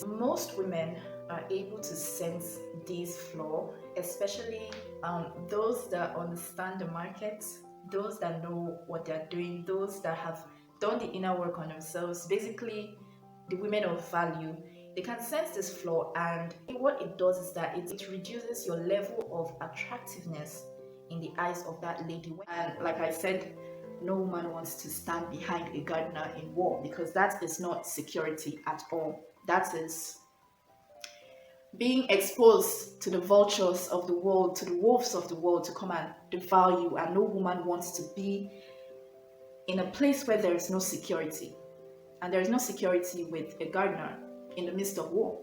Most women are able to sense these flaws, especially those that understand the market, those that know what they're doing, those that have done the inner work on themselves. Basically, the women of value, they can sense this flaw, and what it does is that it reduces your level of attractiveness in the eyes of that lady. And like I said, no woman wants to stand behind a gardener in war, because that is not security at all. That is being exposed to the vultures of the world, to the wolves of the world, to come and devour you. And no woman wants to be in a place where there is no security. And there is no security with a gardener in the midst of war.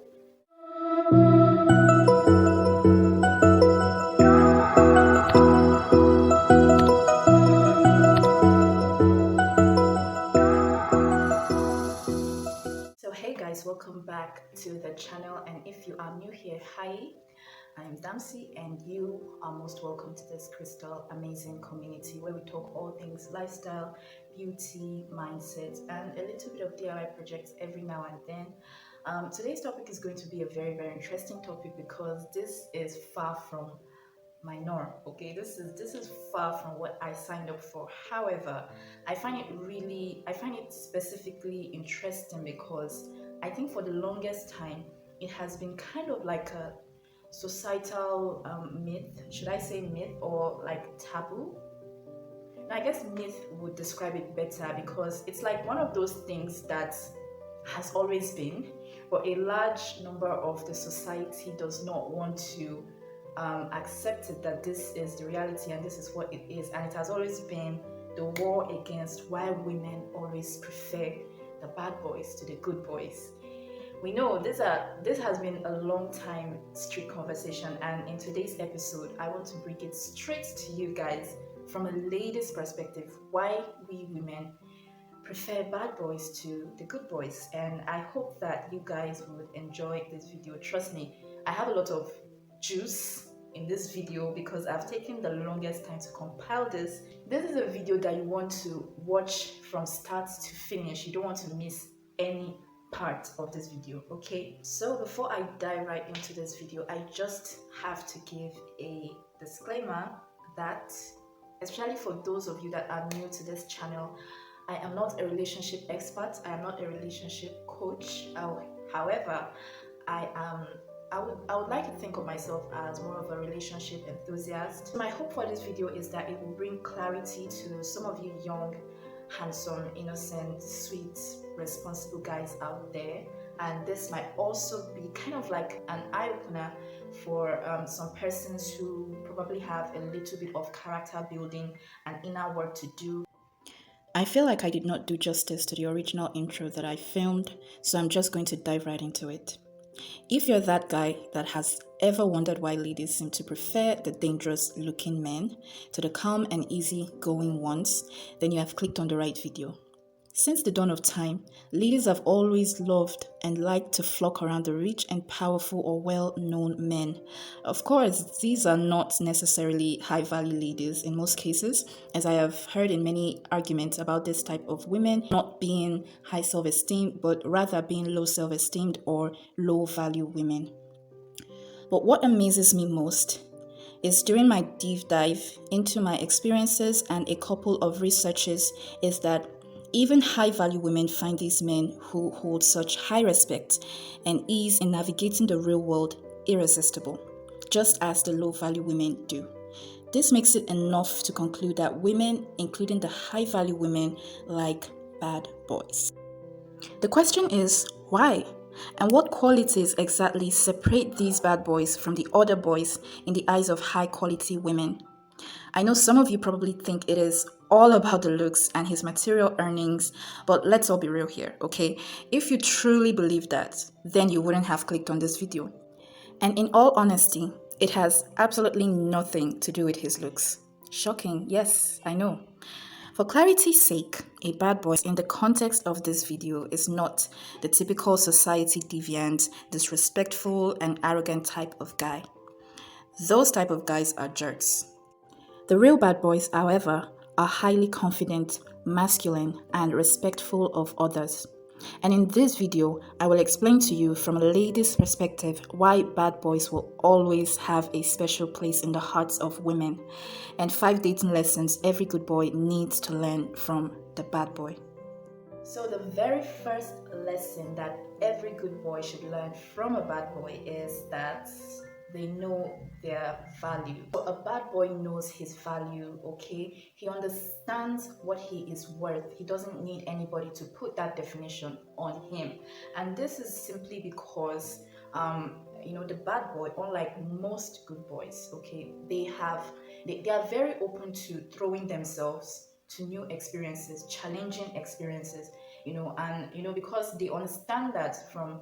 So hey guys, welcome back to the channel, and if you are new here, hi, I'm Damsey, and you are most welcome to this crystal amazing community where we talk all things lifestyle, beauty, mindset, and a little bit of DIY projects every now and then. Today's topic is going to be a very interesting topic, because this is far from my norm. Okay, this is far from what I signed up for. However, I find it specifically interesting, because I think for the longest time it has been kind of like a societal myth. Should I say myth, or like taboo? Now, I guess myth would describe it better, because it's like one of those things that has always been, but a large number of the society does not want to accept it, that this is the reality and this is what it is. And it has always been the war against why women always prefer the bad boys to the good boys. We know this has been a long time street conversation, and in today's episode I want to bring it straight to you guys from a lady's perspective, why we women prefer bad boys to the good boys. And I hope that you guys would enjoy this video. Trust me, I have a lot of juice in this video, because I've taken the longest time to compile this. This is a video that you want to watch from start to finish. You don't want to miss any part of this video, okay? So before I dive right into this video, I just have to give a disclaimer that, especially for those of you that are new to this channel, I am not a relationship expert. I am not a relationship coach. However, I would like to think of myself as more of a relationship enthusiast. My hope for this video is that it will bring clarity to some of you young, handsome, innocent, sweet, responsible guys out there. And this might also be kind of like an eye-opener for some persons who probably have a little bit of character building and inner work to do. I feel like I did not do justice to the original intro that I filmed, so I'm just going to dive right into it. If you're that guy that has ever wondered why ladies seem to prefer the dangerous looking men to the calm and easy going ones, then you have clicked on the right video. Since the dawn of time, ladies have always loved and liked to flock around the rich and powerful or well-known men. Of course, these are not necessarily high-value ladies in most cases, as I have heard in many arguments about this type of women not being high self-esteem, but rather being low self-esteemed or low-value women. But what amazes me most is, during my deep dive into my experiences and a couple of researches, is that even high-value women find these men who hold such high respect and ease in navigating the real world irresistible, just as the low-value women do. This makes it enough to conclude that women, including the high-value women, like bad boys. The question is, why? And what qualities exactly separate these bad boys from the other boys in the eyes of high-quality women? I know some of you probably think it is all about the looks and his material earnings, but let's all be real here, okay? If you truly believe that, then you wouldn't have clicked on this video. And in all honesty, it has absolutely nothing to do with his looks. Shocking, yes, I know. For clarity's sake, a bad boy in the context of this video is not the typical society deviant, disrespectful, and arrogant type of guy. Those type of guys are jerks. The real bad boys, however, are highly confident, masculine, and respectful of others. And in this video, I will explain to you from a lady's perspective why bad boys will always have a special place in the hearts of women, and 5 dating lessons every good boy needs to learn from the bad boy. So the very first lesson that every good boy should learn from a bad boy is that they know their value. So a bad boy knows his value, okay? He understands what he is worth. He doesn't need anybody to put that definition on him. And this is simply because the bad boy, unlike most good boys, okay, they are very open to throwing themselves to new experiences, challenging experiences, because they understand that from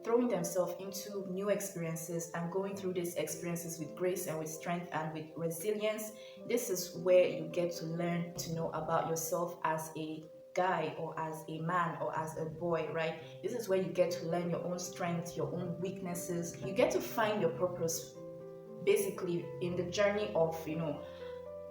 throwing themselves into new experiences and going through these experiences with grace and with strength and with resilience, this is where you get to learn to know about yourself as a guy or as a man or as a boy, right? This is where you get to learn your own strengths, your own weaknesses. You get to find your purpose basically in the journey of,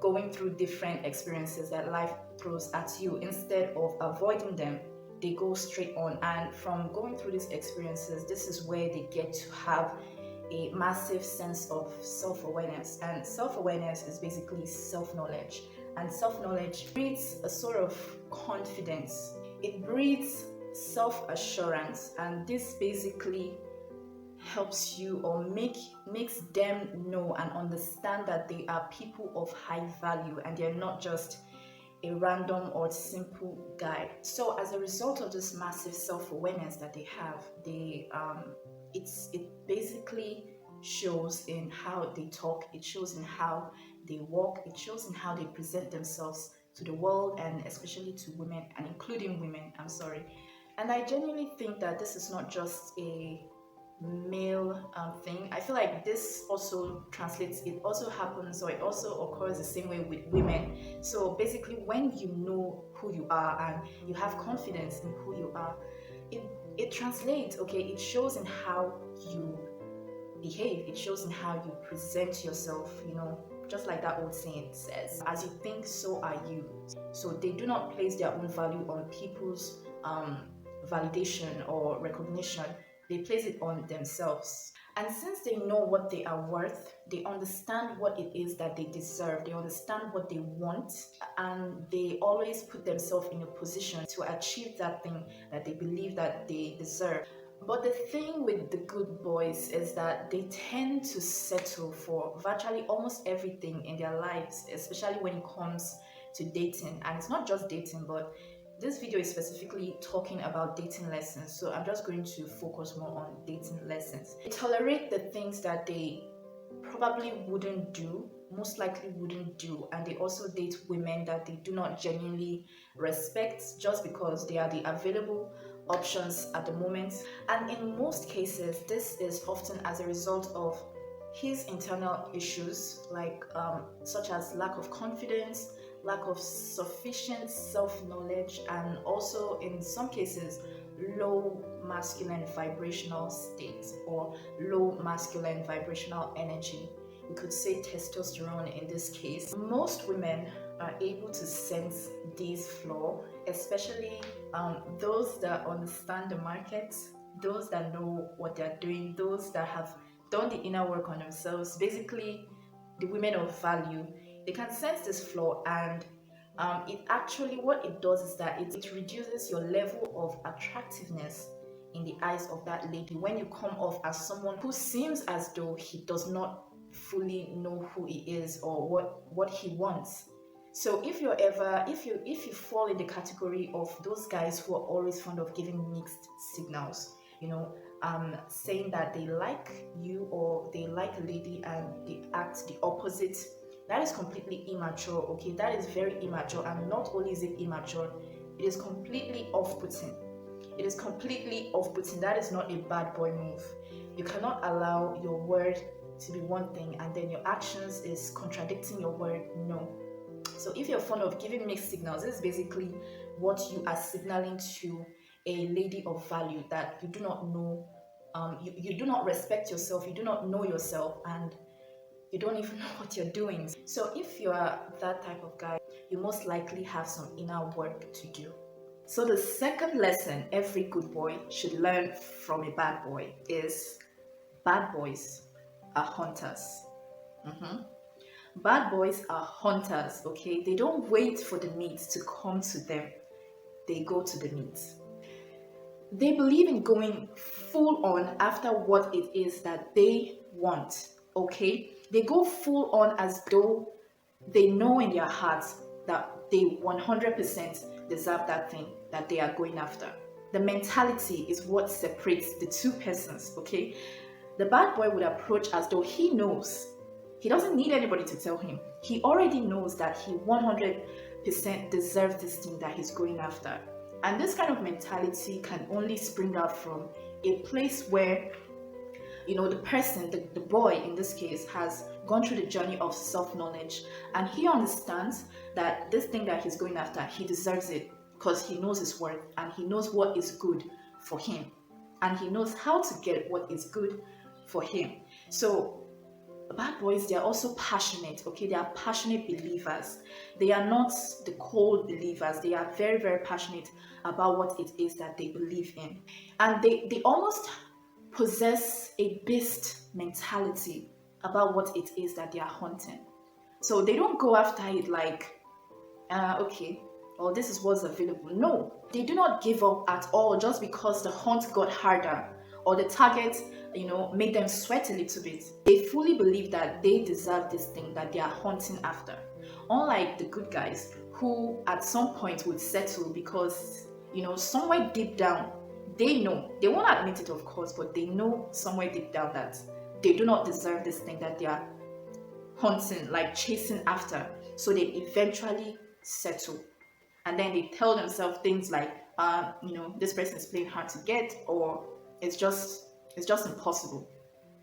going through different experiences that life throws at you. Instead of avoiding them, they go straight on. And from going through these experiences, this is where they get to have a massive sense of self-awareness. And self-awareness is basically self-knowledge. And self-knowledge breeds a sort of confidence. It breeds self-assurance. And this basically helps you or makes them know and understand that they are people of high value and they're not just a random or simple guy. So as a result of this massive self-awareness that they have, it basically shows in how they talk, it shows in how they walk, it shows in how they present themselves to the world and especially to women, and including women, I'm sorry. And I genuinely think that this is not just a male thing. I feel like this also translates, it also happens or it also occurs the same way with women. So basically, when you know who you are and you have confidence in who you are, it translates, okay? It shows in how you behave, it shows in how you present yourself, just like that old saying says, as you think, so are you. So they do not place their own value on people's validation or recognition. They place it on themselves. And since they know what they are worth, they understand what it is that they deserve, they understand what they want, and they always put themselves in a position to achieve that thing that they believe that they deserve. But the thing with the good boys is that they tend to settle for virtually almost everything in their lives, especially when it comes to dating. And it's not just dating, but this video is specifically talking about dating lessons, so I'm just going to focus more on dating lessons. They tolerate the things that they probably wouldn't do, most likely wouldn't do, and they also date women that they do not genuinely respect just because they are the available options at the moment. And in most cases, this is often as a result of his internal issues, like such as lack of confidence, lack of sufficient self-knowledge, and also in some cases low masculine vibrational state or low masculine vibrational energy. We could say testosterone in this case. Most women are able to sense these flaws, especially those that understand the market, those that know what they're doing, those that have done the inner work on themselves, basically the women of value. They can sense this flaw, and it actually, what it does is that it reduces your level of attractiveness in the eyes of that lady when you come off as someone who seems as though he does not fully know who he is or what he wants. So if you fall in the category of those guys who are always fond of giving mixed signals, saying that they like you or they like a lady and they act the opposite, that is completely immature, okay? That is very immature, and not only is it immature, it is completely off-putting. It is completely off-putting. That is not a bad boy move. You cannot allow your word to be one thing and then your actions is contradicting your word. No. So if you're fond of giving mixed signals, this is basically what you are signaling to a lady of value, that you do not know, you do not respect yourself, you do not know yourself, and you don't even know what you're doing. So if you are that type of guy, you most likely have some inner work to do. So the second lesson every good boy should learn from a bad boy is bad boys are hunters. Mhm. Bad boys are hunters, okay? They don't wait for the meat to come to them. They go to the meat. They believe in going full on after what it is that they want, okay? They go full on as though they know in their hearts that they 100% deserve that thing that they are going after. The mentality is what separates the two persons, okay? The bad boy would approach as though he knows. He doesn't need anybody to tell him. He already knows that he 100% deserves this thing that he's going after. And this kind of mentality can only spring out from a place where, the person, the boy in this case, has gone through the journey of self-knowledge, and he understands that this thing that he's going after, he deserves it because he knows his worth and he knows what is good for him, and he knows how to get what is good for him. So bad boys, they are also passionate, okay? They are passionate believers. They are not the cold believers. They are very, very passionate about what it is that they believe in. And they almost possess a beast mentality about what it is that they are hunting. So they don't go after it like, okay, well, this is what's available. No, they do not give up at all just because the hunt got harder or the target, made them sweat a little bit. They fully believe that they deserve this thing that they are hunting after. Unlike the good guys who at some point would settle because, somewhere deep down, they know, they won't admit it of course, but they know somewhere deep down that they do not deserve this thing that they are hunting, like chasing after. So they eventually settle. And then they tell themselves things like, this person is playing hard to get, or it's just impossible.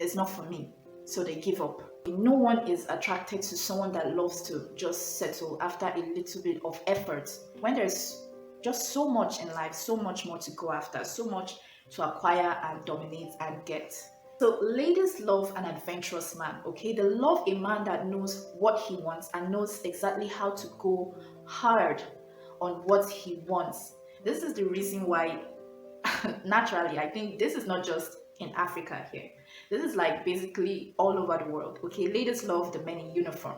It's not for me. So they give up. No one is attracted to someone that loves to just settle after a little bit of effort, when there's just so much in life, so much more to go after, so much to acquire and dominate and get. So ladies love an adventurous man, okay? They love a man that knows what he wants and knows exactly how to go hard on what he wants. This is the reason why, naturally, I think this is not just in Africa here. This is like basically all over the world, okay? Ladies love the men in uniform.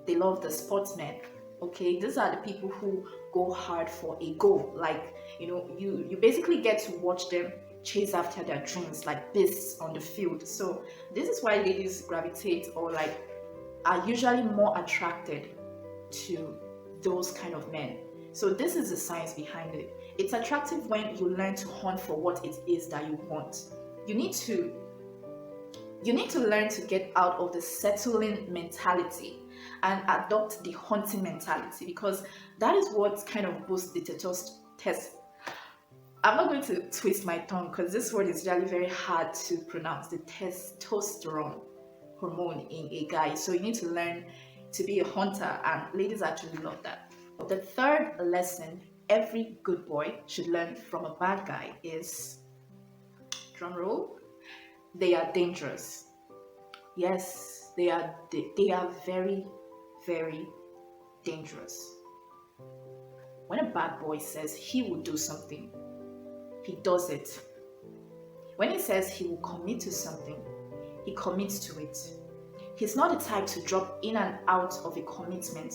They love the sportsmen, okay? These are the people who go hard for a goal. Like, you basically get to watch them chase after their dreams like beasts on the field. So this is why ladies gravitate or like are usually more attracted to those kind of men. So this is the science behind it. It's attractive when you learn to hunt for what it is that you want. You need to learn to get out of the settling mentality and adopt the hunting mentality, because that is what kind of boosts the test. I'm not going to twist my tongue because this word is really very hard to pronounce. The testosterone hormone in a guy. So you need to learn to be a hunter, and ladies actually love that. The third lesson every good boy should learn from a bad guy is, drumroll, they are dangerous. Yes, they are very, very dangerous. When a bad boy says he will do something, he does it. When he says he will commit to something, he commits to it. He's not the type to drop in and out of a commitment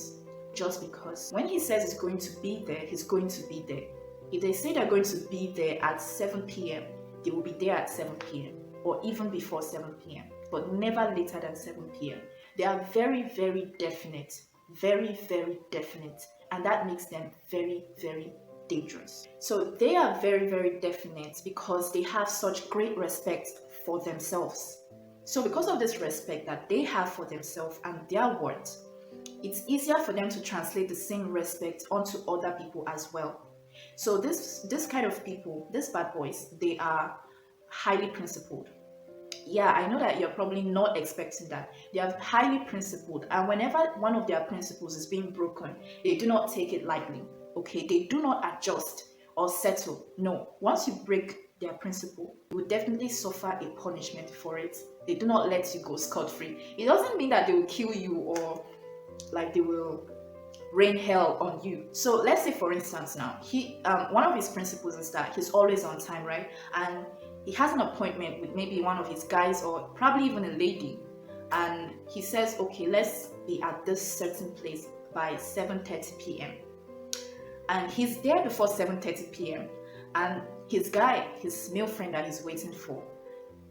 just because. When he says he's going to be there, he's going to be there. If they say they're going to be there at 7 p.m., they will be there at 7 p.m. or even before 7 p.m., but never later than 7 p.m. They are very, very definite, very, very definite, and that makes them very, very dangerous. So they are very, very definite because they have such great respect for themselves. So because of this respect that they have for themselves and their worth, it's easier for them to translate the same respect onto other people as well. So this kind of people, these bad boys, they are highly principled. Yeah, I know that you're probably not expecting that. They are highly principled, and whenever one of their principles is being broken, they do not take it lightly. Okay, they do not adjust or settle. No, once you break their principle, you will definitely suffer a punishment for it. They do not let you go scot-free. It doesn't mean that they will kill you or like they will rain hell on you. So let's say, for instance, now one of his principles is that he's always on time, right? And he has an appointment with maybe one of his guys or probably even a lady, and he says, okay, let's be at this certain place by 7:30 p.m. and he's there before 7:30 p.m. and his male friend that he's waiting for,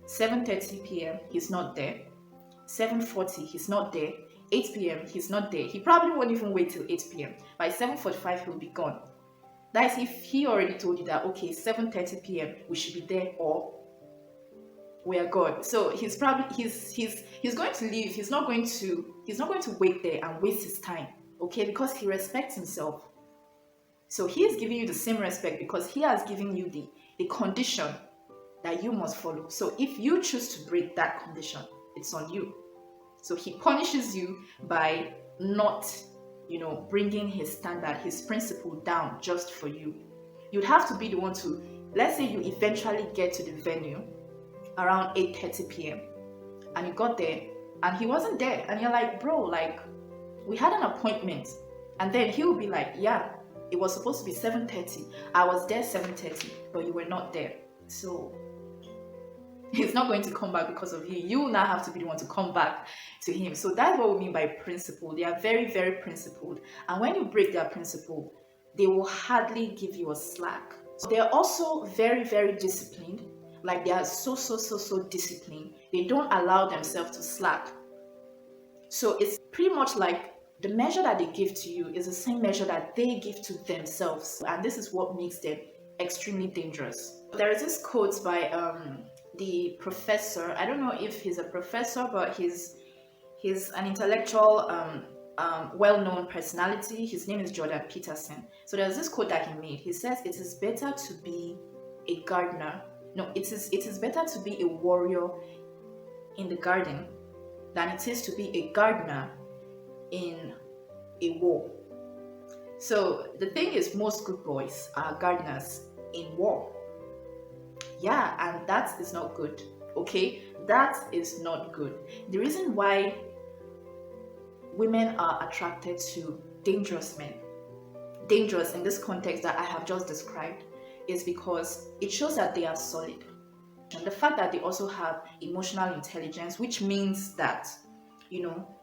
7:30 p.m. he's not there, 7:40 he's not there, 8 p.m. he's not there. He probably won't even wait till 8 p.m. By 7:45 he'll be gone. That is if he already told you that, okay, 7:30 p.m. we should be there or we are gone. So he's probably he's going to leave. He's not going to wait there and waste his time, okay? Because he respects himself. So he is giving you the same respect because he has given you the condition that you must follow. So if you choose to break that condition, it's on you. So he punishes you by not, bringing his standard, his principle down just for you. You'd have to be the one to, let's say you eventually get to the venue around 8:30 p.m. and you got there and he wasn't there and you're like, bro, like we had an appointment. And then he'll be like, yeah, it was supposed to be 7:30. I was there 7:30, but you were not there. So he's not going to come back because of you. You now have to be the one to come back to him. So that's what we mean by principle. They are very, very principled. And when you break their principle, they will hardly give you a slack. So they're also very, very disciplined. Like they are so disciplined. They don't allow themselves to slack. So it's pretty much like the measure that they give to you is the same measure that they give to themselves. And this is what makes them extremely dangerous. There is this quote by the professor. I don't know if he's a professor, but he's an intellectual, well-known personality. His name is Jordan Peterson. So there's this quote that he made. He says, it is better to be a gardener. No, it is better to be a warrior in the garden than it is to be a gardener in a war. So the thing is, most good boys are gardeners in war. Yeah, and that is not good. Okay, that is not good. The reason why women are attracted to dangerous men, dangerous in this context that I have just described, is because it shows that they are solid. And the fact that they also have emotional intelligence, which means that,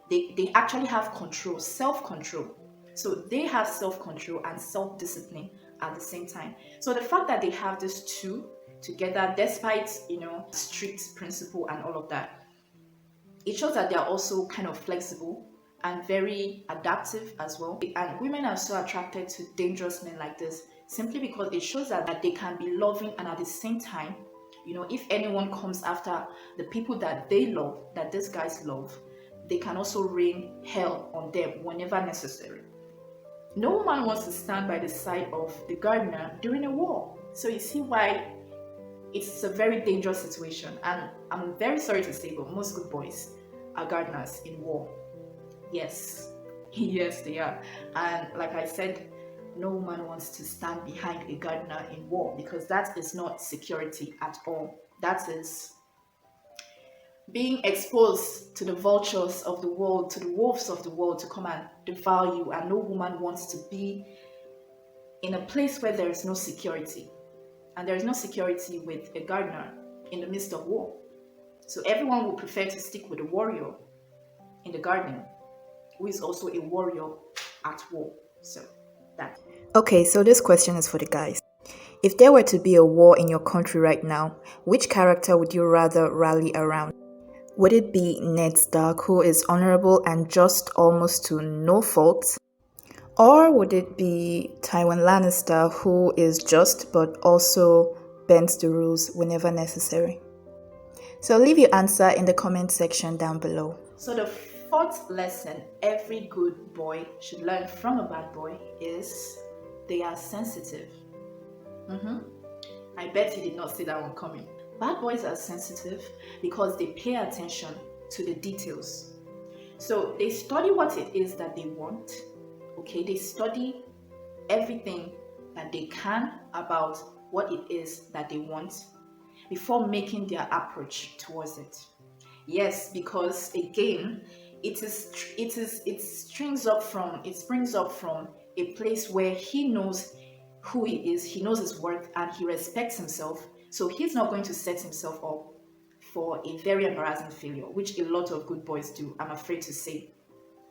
they actually have control, self-control. So they have self-control and self-discipline at the same time. So the fact that they have these two together, despite, strict principle and all of that, it shows that they are also kind of flexible and very adaptive as well. And women are so attracted to dangerous men like this simply because it shows that they can be loving and at the same time, if anyone comes after the people that they love, that these guys love, they can also rain hell on them whenever necessary. No woman wants to stand by the side of the gardener during a war. So you see why it's a very dangerous situation. And I'm very sorry to say, but most good boys are gardeners in war. Yes, yes, they are. And like I said, no woman wants to stand behind a gardener in war because that is not security at all. That is being exposed to the vultures of the world, to the wolves of the world to come and devour you. And no woman wants to be in a place where there is no security. And there is no security with a gardener in the midst of war. So everyone will prefer to stick with a warrior in the garden who is also a warrior at war. So that. Okay, so this question is for the guys. If there were to be a war in your country right now, which character would you rather rally around? Would it be Ned Stark, who is honorable and just almost to no fault? Or would it be Tywin Lannister, who is just but also bends the rules whenever necessary? So leave your answer in the comment section down below. So the fourth lesson every good boy should learn from a bad boy is they are sensitive. I bet you did not see that one coming. Bad boys are sensitive because they pay attention to the details. So they study what it is that they want. Okay, they study everything that they can about what it is that they want before making their approach towards it. Yes, because again, it springs up from a place where he knows who he is, he knows his worth, and he respects himself. So he's not going to set himself up for a very embarrassing failure, which a lot of good boys do, I'm afraid to say.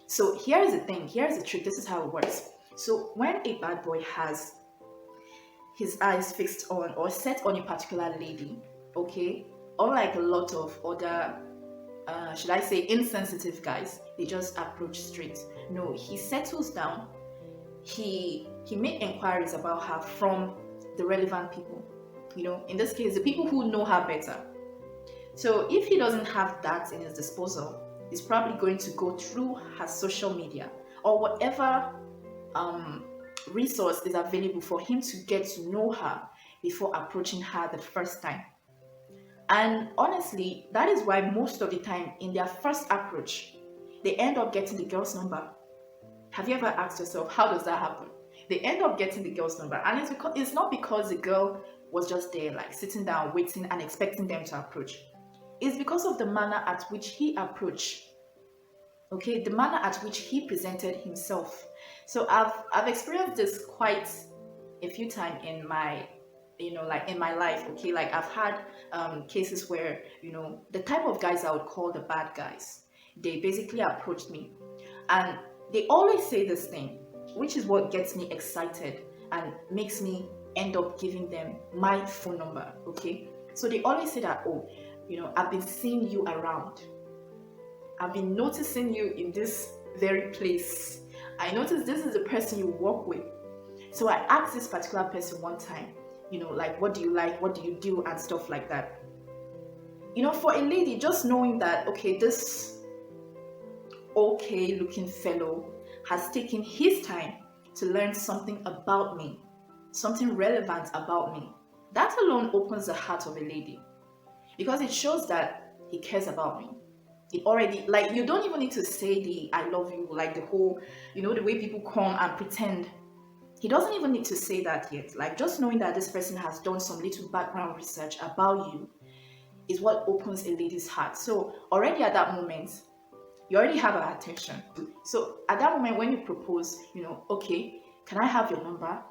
So here's the thing, here's the trick, this is how it works. So when a bad boy has his eyes fixed on or set on a particular lady, okay, unlike a lot of other should I say insensitive guys, they just approach straight. No, he settles down, he made inquiries about her from the relevant people, in this case the people who know her better. So if he doesn't have that in his disposal, he's probably going to go through her social media or whatever resource is available for him to get to know her before approaching her the first time. And honestly, that is why most of the time in their first approach, they end up getting the girl's number. Have you ever asked yourself, how does that happen? They end up getting the girl's number, and it's not because the girl was just there, like sitting down, waiting and expecting them to approach. It's because of the manner at which he approached. Okay, the manner at which he presented himself. So I've experienced this quite a few times in my in my life. Okay, like I've had cases where the type of guys I would call the bad guys, they basically approached me, and they always say this thing, which is what gets me excited and makes me end up giving them my phone number. Okay, so they always say that, oh, I've been seeing you around, I've been noticing you in this very place, I noticed this is the person you work with. So I asked this particular person one time, like, what do you like, what do you do, and stuff like that. For a lady, just knowing that, okay, this okay looking fellow has taken his time to learn something about me, something relevant about me, that alone opens the heart of a lady, because it shows that he cares about me. It already, like, you don't even need to say the I love you, like the whole, the way people come and pretend. He doesn't even need to say that yet. Like, just knowing that this person has done some little background research about you is what opens a lady's heart. So already at that moment, you already have her attention. So at that moment when you propose, okay, can I have your number?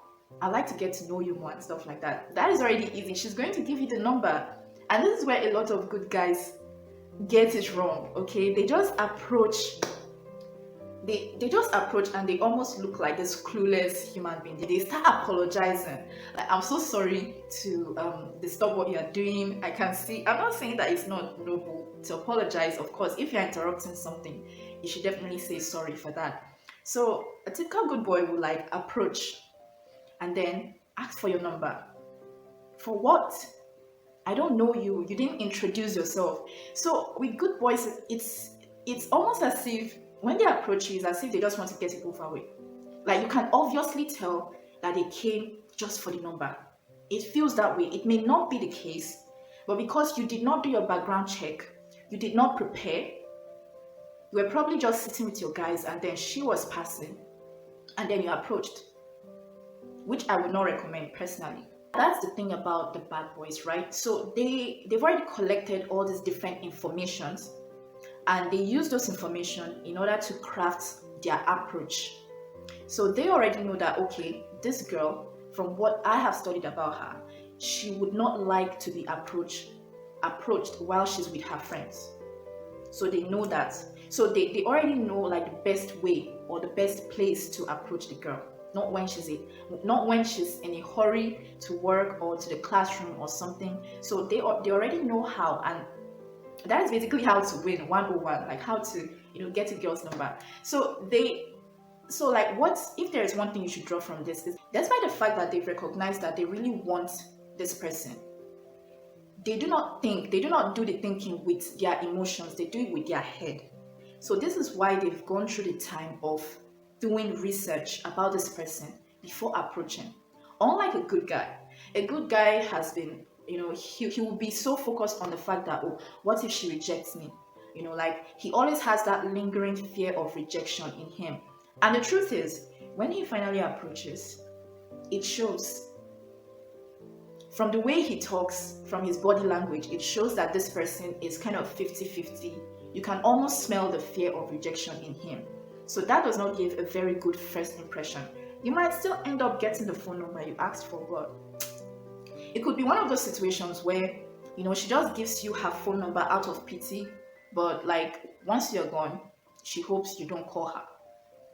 I'd like to get to know you more and stuff like that. That is already easy. She's going to give you the number. And this is where a lot of good guys get it wrong, okay? They just approach, they just approach and they almost look like this clueless human being. They start apologizing. Like, I'm so sorry to disturb what you're doing. I can see, I'm not saying that it's not noble to apologize. Of course, if you're interrupting something, you should definitely say sorry for that. So a typical good boy will like approach and then ask for your number. For what? I don't know you. You didn't introduce yourself. So with good boys, it's almost as if when they approach you, it's as if they just want to get it over with. Like, you can obviously tell that they came just for the number. It feels that way. It may not be the case, but because you did not do your background check, you did not prepare, you were probably just sitting with your guys and then she was passing and then you approached, which I would not recommend personally. That's the thing about the bad boys, right? So they've already collected all these different informations and they use those information in order to craft their approach. So they already know that, okay, this girl, from what I have studied about her, she would not like to be approached while she's with her friends. So they know that. So they already know like the best way or the best place to approach the girl. Not when she's in a hurry to work or to the classroom or something. So they already know how, and that is basically how to win 101, like how to get a girl's number. So like, what if there is one thing you should draw from this is, despite the fact that they've recognized that they really want this person, they do not do the thinking with their emotions, they do it with their head. So this is why they've gone through the time of doing research about this person before approaching. Unlike a good guy has been, he will be so focused on the fact that, oh, what if she rejects me? Like, he always has that lingering fear of rejection in him. And the truth is, when he finally approaches, it shows. from the way he talks, from his body language, it shows that this person is kind of 50-50. You can almost smell the fear of rejection in him. So that does not give a very good first impression. You might still end up getting the phone number you asked for, but it could be one of those situations where, she just gives you her phone number out of pity, but like once you're gone, she hopes you don't call her.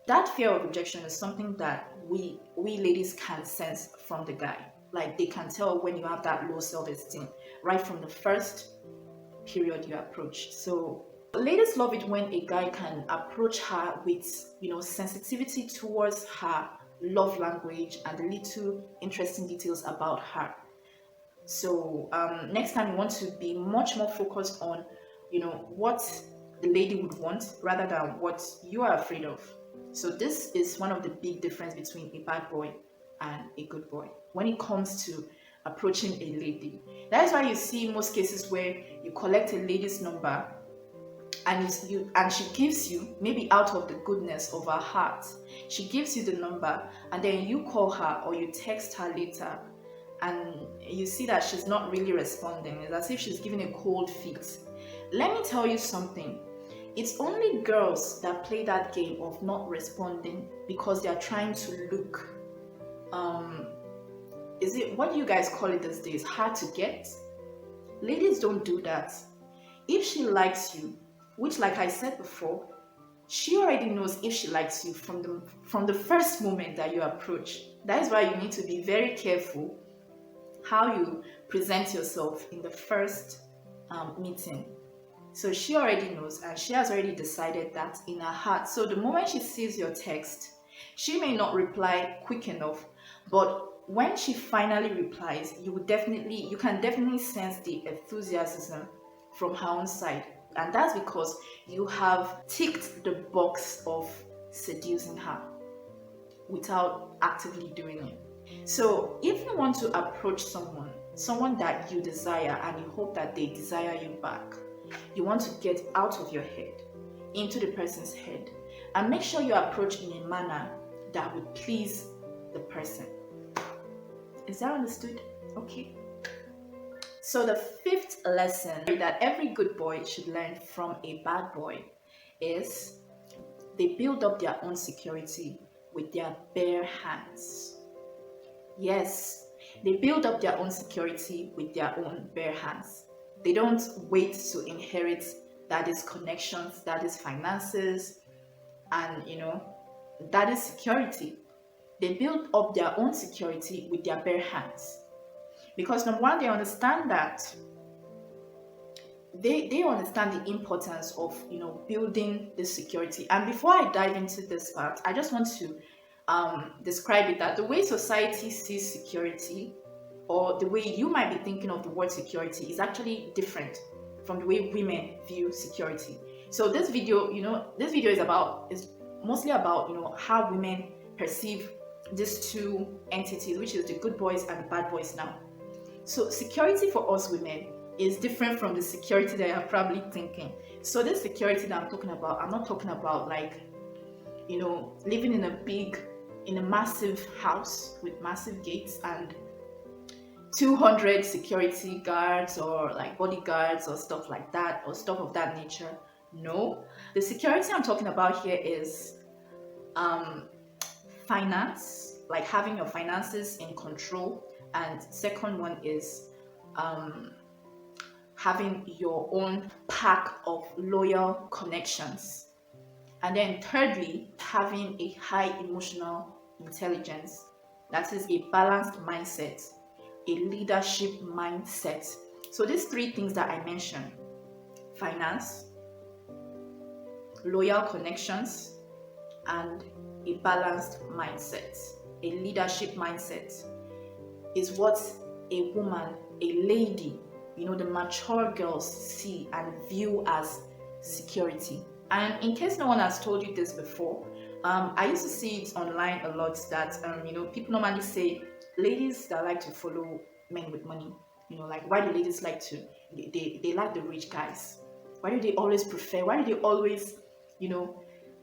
That fear of rejection is something that we ladies can sense from the guy. Like they can tell when you have that low self-esteem right from the first period you approach. So ladies love it when a guy can approach her with, sensitivity towards her love language and the little interesting details about her. So next time you want to be much more focused on, what the lady would want rather than what you are afraid of. So this is one of the big difference between a bad boy and a good boy when it comes to approaching a lady. That is why you see most cases where you collect a lady's number and she gives you, maybe out of the goodness of her heart, she gives you the number and then you call her or you text her later and you see that she's not really responding. It's as if she's giving a cold feet. Let me tell you something. It's only girls that play that game of not responding because they are trying to look, what do you guys call it these days? Hard to get? Ladies don't do that. If she likes you, which like I said before, she already knows if she likes you from the first moment that you approach. That is why you need to be very careful how you present yourself in the first meeting. So she already knows and she has already decided that in her heart. So the moment she sees your text, she may not reply quick enough, but when she finally replies, you can definitely sense the enthusiasm from her own side. And that's because you have ticked the box of seducing her without actively doing it. So if you want to approach someone that you desire and you hope that they desire you back, you want to get out of your head into the person's head and make sure you approach in a manner that would please the person. Is that understood? Okay. So the fifth lesson that every good boy should learn from a bad boy is they build up their own security with their bare hands. Yes, they build up their own security with their own bare hands. They don't wait to inherit that is connections, that is finances, and that is security. They build up their own security with their bare hands. Because number one, they understand that they understand the importance of building this security. And before I dive into this part, I just want to describe it that the way society sees security, or the way you might be thinking of the word security, is actually different from the way women view security. So this video is mostly about how women perceive these two entities, which is the good boys and the bad boys now. So security for us women is different from the security that you're probably thinking. So this security that I'm talking about, I'm not talking about like living in a massive house with massive gates and 200 security guards or like bodyguards or stuff like that, or stuff of that nature. No, the security I'm talking about here is finance, like having your finances in control. And second one is having your own pack of loyal connections. And then thirdly, having a high emotional intelligence. That is a balanced mindset, a leadership mindset. So these three things that I mentioned: finance, loyal connections, and a balanced mindset, a leadership mindset, is what a woman, a lady, the mature girls see and view as security. And in case no one has told you this before, I used to see it online a lot that people normally say ladies that like to follow men with money, like why do ladies like to they like the rich guys? Why do they always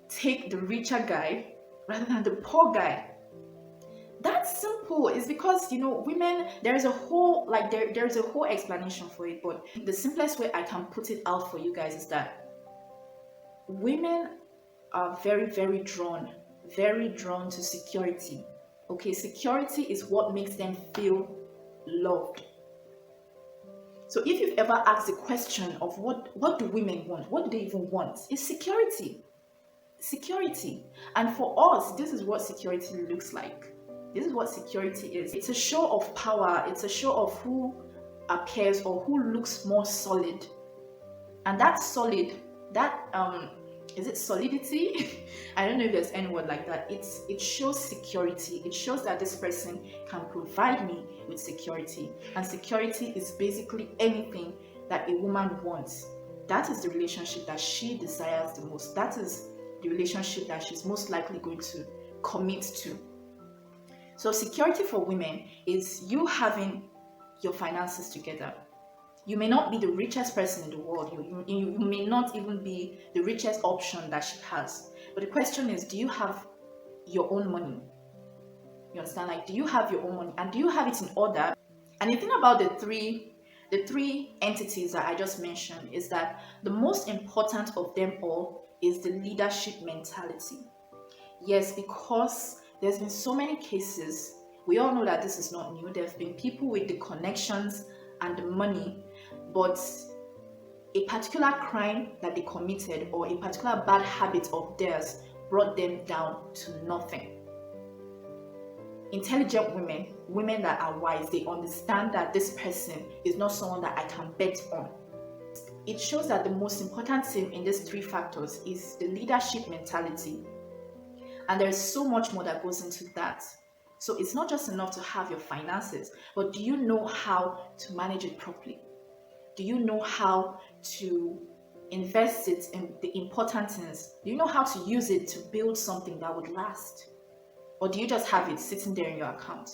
take the richer guy rather than the poor guy? That's simple. It's because women. There's a whole there's a whole explanation for it. But the simplest way I can put it out for you guys is that women are very drawn to security. Okay, security is what makes them feel loved. So if you've ever asked the question of what do women want, what do they even want? It's security. Security. And for us, this is what security looks like. This is what security is. It's a show of power. It's a show of who appears or who looks more solid. And that solid, that is it solidity? I don't know if there's any word like that. It shows security. It shows that this person can provide me with security. And security is basically anything that a woman wants. That is the relationship that she desires the most. That is the relationship that she's most likely going to commit to. So security for women is you having your finances together. You may not be the richest person in the world. You may not even be the richest option that she has. But the question is, do you have your own money? You understand? Like, do you have your own money? And do you have it in order? And the thing about the three entities that I just mentioned is that the most important of them all is the leadership mentality. Yes, because there's been so many cases. We all know that this is not new. There have been people with the connections and the money, but a particular crime that they committed or a particular bad habit of theirs brought them down to nothing. Intelligent women that are wise, they understand that this person is not someone that I can bet on. It shows that the most important thing in these three factors is the leadership mentality. And there's so much more that goes into that. So it's not just enough to have your finances, but do you know how to manage it properly? Do you know how to invest it in the important things? Do you know how to use it to build something that would last? Or do you just have it sitting there in your account?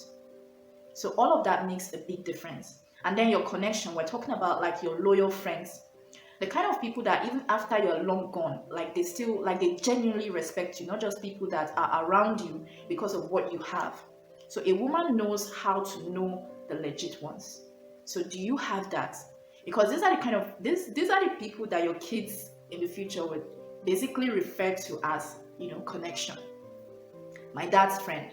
So all of that makes a big difference. And then your connection, we're talking about like your loyal friends. The kind of people that even after you're long gone, like they genuinely respect you, not just people that are around you because of what you have. So a woman knows how to know the legit ones. So do you have that? Because these are the people that your kids in the future would basically refer to as, connection. My dad's friend,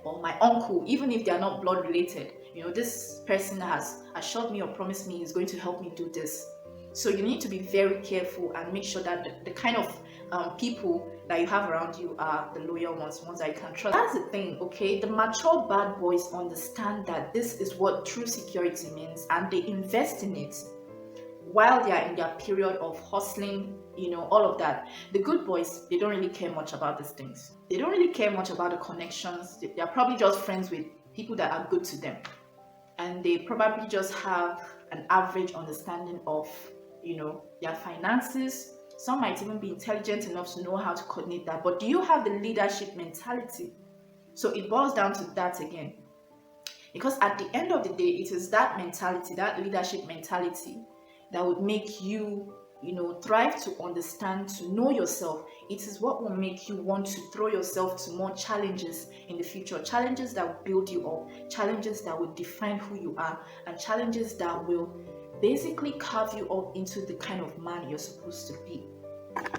or my uncle, even if they are not blood related. This person has assured me or promised me is going to help me do this. So you need to be very careful and make sure that the kind of people that you have around you are the loyal ones that you can trust. That's the thing, okay? The mature bad boys understand that this is what true security means, and they invest in it while they are in their period of hustling, all of that. The good boys, they don't really care much about these things. They don't really care much about the connections. They're probably just friends with people that are good to them. And they probably just have an average understanding of, their finances. Some might even be intelligent enough to know how to coordinate that. But do you have the leadership mentality? So it boils down to that again. Because at the end of the day, it is that mentality, that leadership mentality, that would make you, thrive, to understand, to know yourself. It is what will make you want to throw yourself to more challenges in the future. Challenges that will build you up, challenges that will define who you are, and challenges that will basically carve you up into the kind of man you're supposed to be.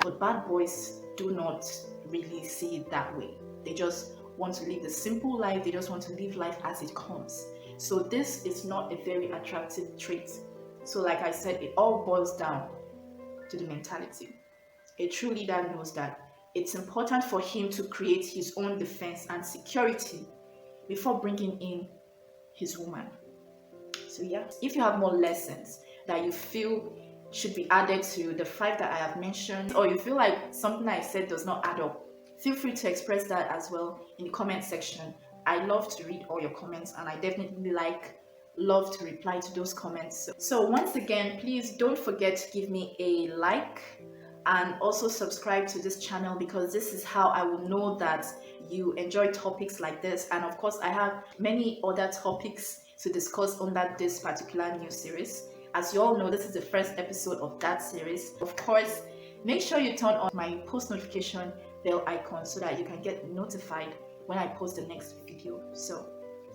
But bad boys do not really see it that way. They just want to live the simple life. They just want to live life as it comes. So this is not a very attractive trait. So like I said, it all boils down to the mentality. A true leader knows that it's important for him to create his own defense and security before bringing in his woman. So yeah, if you have more lessons that you feel should be added to the 5 that I have mentioned, or you feel like something I said does not add up, feel free to express that as well in the comment section. I love to read all your comments, and I definitely love to reply to those comments. So once again, please don't forget to give me a like and also subscribe to this channel, because this is how I will know that you enjoy topics like this. And of course, I have many other topics to discuss under this particular new series. As you all know, this is the first episode of that series. Of course, make sure you turn on my post notification bell icon so that you can get notified when I post the next video. So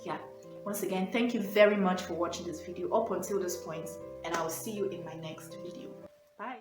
yeah, once again, thank you very much for watching this video up until this point, and I will see you in my next video. Bye.